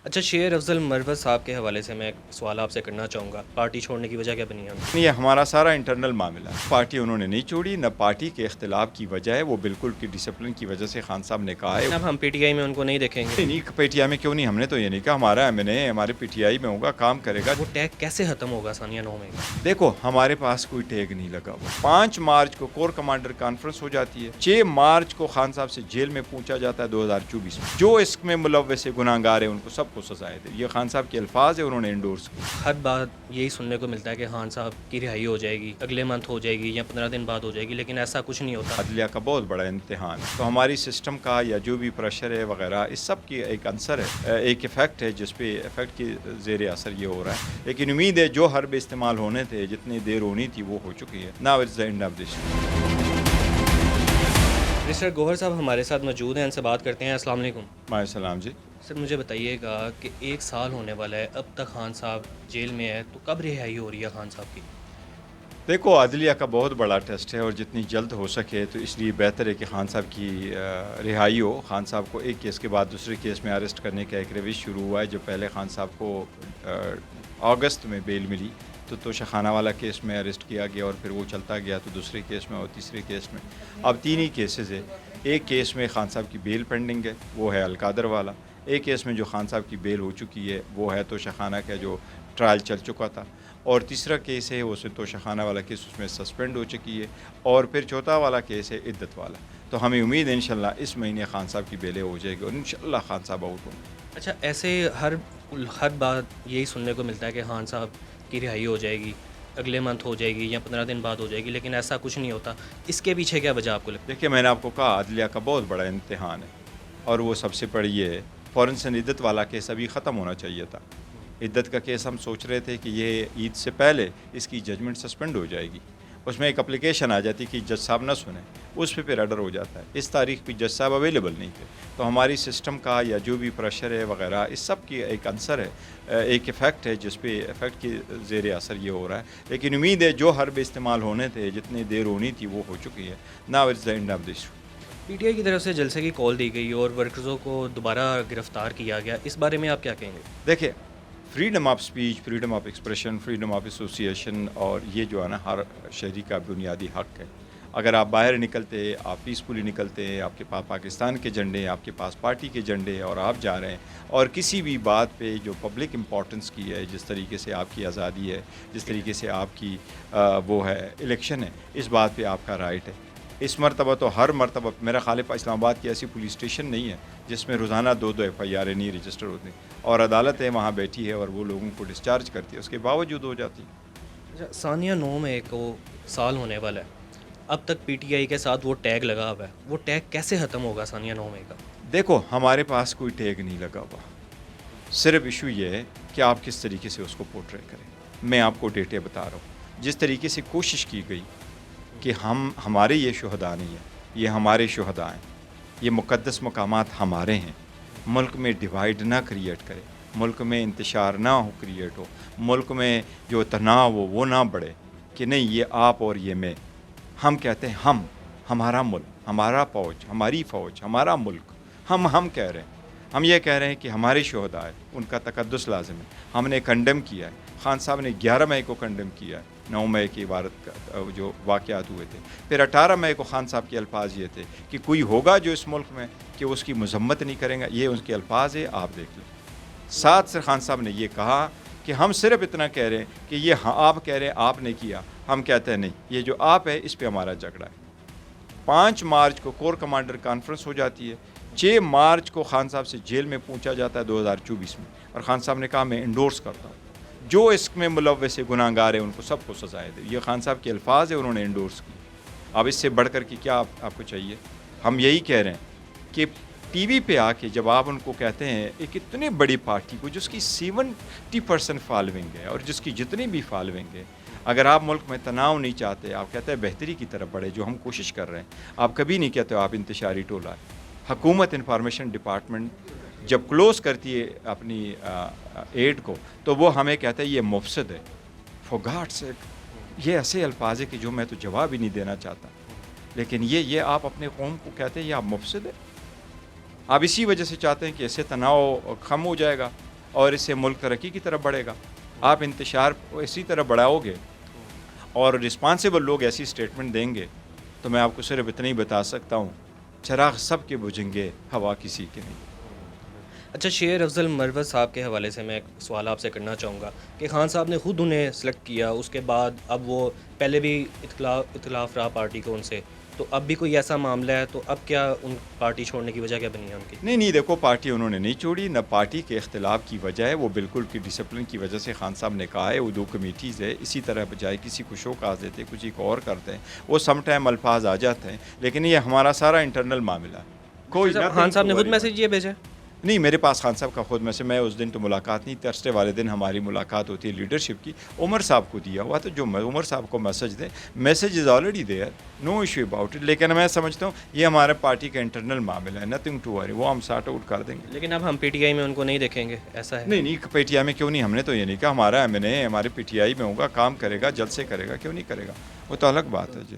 اچھا، شیر افضل مروت صاحب کے حوالے سے میں ایک سوال آپ سے کرنا چاہوں گا۔ پارٹی چھوڑنے کی وجہ کیا بنی ہے؟ یہ ہمارا سارا انٹرنل معاملہ ہے۔ پارٹی انہوں نے نہیں چھوڑی، نہ پارٹی کے اختلاف کی وجہ ہے، وہ بالکل کی ڈسپلن کی وجہ سے خان صاحب نے کہا ہے۔ اب ہم پی ٹی آئی میں ان کو نہیں دیکھیں گے؟ نہیں پی ٹی آئی میں کیوں نہیں، ہم نے تو یہ نہیں کہا ہمارا ایم این اے ہمارے پی ٹی آئی میں ہوگا، کام کرے گا۔ وہ ٹیگ کیسے ختم ہوگا ثانیہ نومے کا؟ دیکھو ہمارے پاس کوئی ٹیگ نہیں لگا ہوا۔ 5 مارچ کو کور کمانڈر کانفرنس ہو جاتی ہے، 6 مارچ کو خان صاحب سے جیل میں پہنچا جاتا ہے 2024 میں۔ جو اس میں ملوث گناہگار ہیں ان کو سب کو سزائے دے، یہ خان صاحب کے الفاظ ہیں، انہوں نے انڈورس کی۔ ہر بات یہی سننے کو ملتا ہے کہ خان صاحب کی رہائی ہو جائے گی، اگلے منتھ ہو جائے گی یا 15 دن بعد ہو جائے گی، لیکن ایسا کچھ نہیں ہوتا۔ عدلیہ کا بہت بڑا امتحان ہے، تو ہماری سسٹم کا یا جو بھی پریشر ہے وغیرہ اس سب کی ایک عنصر ہے، ایک ایفیکٹ ہے جس پہ ایفیکٹ کی زیر اثر یہ ہو رہا ہے، لیکن امید ہے جو حرب استعمال ہونے تھے، جتنی دیر ہونی تھی وہ ہو چکی ہے۔ Now it's the end of this. Mister Gohar صاحب ہمارے ساتھ موجود ہیں، ان سے بات کرتے ہیں۔ السلام علیکم مع السلام جی۔ سر، مجھے بتائیے گا کہ 1 سال ہونے والا ہے، اب تک خان صاحب جیل میں ہے، تو کب رہائی ہو رہی ہے خان صاحب کی؟ دیکھو عدلیہ کا بہت بڑا ٹیسٹ ہے اور جتنی جلد ہو سکے تو اس لیے بہتر ہے کہ خان صاحب کی رہائی ہو۔ خان صاحب کو ایک کیس کے بعد دوسرے کیس میں اریسٹ کرنے کا ایک روش شروع ہوا ہے، جو پہلے خان صاحب کو اگست میں بیل ملی تو توشہ خانہ والا کیس میں اریسٹ کیا گیا، اور پھر وہ چلتا گیا تو دوسرے کیس میں اور تیسرے کیس میں، اب 3 ہی کیسز ہے۔ ایک کیس میں خان صاحب کی بیل پینڈنگ ہے، وہ ہے القادر والا۔ ایک کیس میں جو خان صاحب کی بیل ہو چکی ہے وہ ہے توشہ خانہ کا جو ٹرائل چل چکا تھا، اور تیسرا کیس ہے وہ توشہ خانہ والا کیس، اس میں سسپینڈ ہو چکی ہے، اور پھر چوتھا والا کیس ہے عدت والا۔ تو ہمیں امید ہے انشاءاللہ اس مہینے خان صاحب کی بیلیں ہو جائے گی اور انشاءاللہ خان صاحب آؤٹ ہوں گے۔ اچھا، ایسے ہر بات یہی سننے کو ملتا ہے کہ خان صاحب کی رہائی ہو جائے گی، اگلے منتھ ہو جائے گی یا 15 دن بعد ہو جائے گی، لیکن ایسا کچھ نہیں ہوتا۔ اس کے پیچھے کیا وجہ آپ کو لگتا ہے؟ دیکھیے میں نے آپ کو کہا عدلیہ کا بہت بڑا امتحان ہے، اور وہ سب سے بڑی یہ ہے، فوراً سے عدت والا کیس ابھی ختم ہونا چاہیے تھا۔ عدت کا کیس ہم سوچ رہے تھے کہ یہ عید سے پہلے اس کی ججمنٹ سسپینڈ ہو جائے گی، اس میں ایک اپلیکیشن آ جاتی کہ جج صاحب نہ سنیں، اس پہ آرڈر ہو جاتا ہے۔ اس تاریخ پہ جج صاحب اویلیبل نہیں تھے، تو ہماری سسٹم کا یا جو بھی پریشر ہے وغیرہ اس سب کی ایک عنصر ہے، ایک ایفیکٹ ہے جس پہ ایفیکٹ کی زیر اثر یہ ہو رہا ہے، لیکن امید ہے جو حرب استعمال ہونے تھے، جتنی دیر ہونی تھی وہ ہو چکی ہے۔ Now it's the end of this. P T I کی طرف سے جلسے کی کال دی گئی اور ورکرزوں کو دوبارہ گرفتار کیا گیا، اس بارے میں آپ کیا کہیں گے؟ دیکھیں freedom of speech, freedom of expression, freedom of association, اور یہ جو ہے نا ہر شہری کا بنیادی حق ہے۔ اگر آپ باہر نکلتے، آپ پیسفلی نکلتے ہیں، آپ کے پاس پاکستان کے جھنڈے ہیں، آپ کے پاس پارٹی کے جھنڈے ہیں، اور آپ جا رہے ہیں اور کسی بھی بات پہ جو پبلک امپورٹنس کی ہے، جس طریقے سے آپ کی آزادی ہے، جس طریقے سے آپ کی وہ ہے الیکشن ہے، اس بات پہ آپ کا رائٹ ہے۔ اس مرتبہ تو ہر مرتبہ میرا خیال ہے اسلام آباد کی ایسی پولیس اسٹیشن نہیں ہے جس میں روزانہ 2 ایف آئی آر نہیں رجسٹر ہوتے، اور عدالت ہے وہاں بیٹھی ہے اور وہ لوگوں کو ڈسچارج کرتی ہے، اس کے باوجود ہو جاتی ہے۔ اچھا، ثانیہ نومے کو سال ہونے والا ہے، اب تک پی ٹی آئی کے ساتھ وہ ٹیگ لگا ہوا ہے، وہ ٹیگ کیسے ختم ہوگا ثانیہ نومے کا؟ دیکھو ہمارے پاس کوئی ٹیگ نہیں لگا ہوا، صرف ایشو یہ ہے کہ آپ کس طریقے سے اس کو پورٹرے کریں۔ میں آپ کو ڈیٹے بتا رہا ہوں، جس طریقے سے کوشش کی گئی کہ ہمارے یہ شہداء نہیں ہیں، یہ ہمارے شہداء ہیں، یہ مقدس مقامات ہمارے ہیں، ملک میں ڈیوائیڈ نہ کریٹ کرے، ملک میں انتشار نہ ہو کریٹ ہو، ملک میں جو تناؤ ہو وہ نہ بڑھے، کہ نہیں یہ آپ اور یہ میں، ہم کہتے ہیں ہمارا ملک، ہمارا فوج، ہماری فوج، ہمارا ملک، ہم کہہ رہے ہیں، ہم یہ کہہ رہے ہیں کہ ہمارے شہداء ہیں، ان کا تقدس لازم ہے۔ ہم نے کنڈم کیا ہے، خان صاحب نے 11 مئی کو کنڈم کیا ہے، 9 مئی کی عبارت کا جو واقعات ہوئے تھے، پھر 18 مئی کو خان صاحب کے الفاظ یہ تھے کہ کوئی ہوگا جو اس ملک میں کہ اس کی مذمت نہیں کریں گا، یہ ان کے الفاظ ہے، آپ دیکھ لیں۔ ساتھ سے خان صاحب نے یہ کہا کہ ہم صرف اتنا کہہ رہے ہیں کہ یہ آپ کہہ رہے ہیں آپ نے کیا، ہم کہتے ہیں نہیں، یہ جو آپ ہے اس پہ ہمارا جھگڑا ہے۔ 5 مارچ کو کور کمانڈر کانفرنس ہو جاتی ہے، 6 مارچ کو خان صاحب سے جیل میں پہنچا جاتا ہے 2024 میں، اور خان صاحب نے کہا میں انڈورس کرتا ہوں، جو اس میں ملوث گناہگار ہیں ان کو سب کو سزائے دے۔ یہ خان صاحب کے الفاظ ہیں، انہوں نے انڈورس کی۔ اب اس سے بڑھ کر کے کیا آپ کو چاہیے؟ ہم یہی کہہ رہے ہیں کہ ٹی وی پہ آ کے جب آپ ان کو کہتے ہیں ایک اتنی بڑی پارٹی کو جس کی 70% فالوئنگ ہے اور جس کی جتنی بھی فالوئنگ ہے، اگر آپ ملک میں تناؤ نہیں چاہتے، آپ کہتے ہیں بہتری کی طرف بڑھے، جو ہم کوشش کر رہے ہیں، آپ کبھی نہیں کہتے ہو آپ انتشاری ٹولہ ہے۔ حکومت انفارمیشن ڈپارٹمنٹ جب کلوز کرتی ہے اپنی ایڈ کو تو وہ ہمیں کہتا ہے یہ مفسد ہے۔ فار گاڈ سیک، یہ ایسے الفاظ ہے کہ جو میں تو جواب ہی نہیں دینا چاہتا، لیکن یہ آپ اپنے قوم کو کہتے ہیں یہ آپ مفسد ہے۔ آپ اسی وجہ سے چاہتے ہیں کہ ایسے تناؤ کم ہو جائے گا، اور اس سے ملک ترقی کی طرف بڑھے گا. آپ انتشار اسی طرح بڑھاؤ گے اور رسپانسیبل لوگ ایسی اسٹیٹمنٹ دیں گے تو میں آپ کو صرف اتنا ہی بتا سکتا ہوں, چراغ سب کے بجھیں گے, ہوا کسی کے نہیں. اچھا, شیر افضل مروت صاحب کے حوالے سے میں ایک سوال آپ سے کرنا چاہوں گا کہ خان صاحب نے خود انہیں سلیکٹ کیا, اس کے بعد اب وہ پہلے بھی اختلاف رہا پارٹی کو ان سے, تو اب بھی کوئی ایسا معاملہ ہے تو اب کیا ان پارٹی چھوڑنے کی وجہ کیا بنی ہے ان کی؟ نہیں دیکھو, پارٹی انہوں نے نہیں چھوڑی, نہ پارٹی کے اختلاف کی وجہ ہے, وہ بالکل کی ڈسپلن کی وجہ سے خان صاحب نے کہا ہے, وہ 2 کمیٹیز ہے, اسی طرح بجائے کسی کو شو کاز دیتے کسی کو اور کرتے ہیں, وہ سم ٹائم الفاظ آ جاتے ہیں, لیکن یہ ہمارا سارا انٹرنل معاملہ ہے. کوئی خان صاحب نے خود میسج یہ بھیجا؟ نہیں, میرے پاس خان صاحب کا خود میسج, میں اس دن تو ملاقات نہیں, تھرسڈے والے دن ہماری ملاقات ہوتی ہے لیڈرشپ کی, عمر صاحب کو دیا ہوا, تو جو عمر صاحب کو میسج دیں, message is already there, no issue about it. لیکن میں سمجھتا ہوں یہ ہمارے پارٹی کا انٹرنل معاملہ ہے, نتھنگ ٹو وری, وہ ہم سارٹ آؤٹ کر دیں گے. لیکن اب ہم پی ٹی آئی میں ان کو نہیں دیکھیں گے, ایسا ہے؟ نہیں, پی ٹی آئی میں کیوں نہیں, ہم نے تو یہ نہیں کہا, ہمارا ایم این اے ہمارے پی ٹی آئی میں ہوگا, کام کرے گا, جلد سے کرے گا, کیوں نہیں کرے گا, وہ تو الگ بات ہے جی.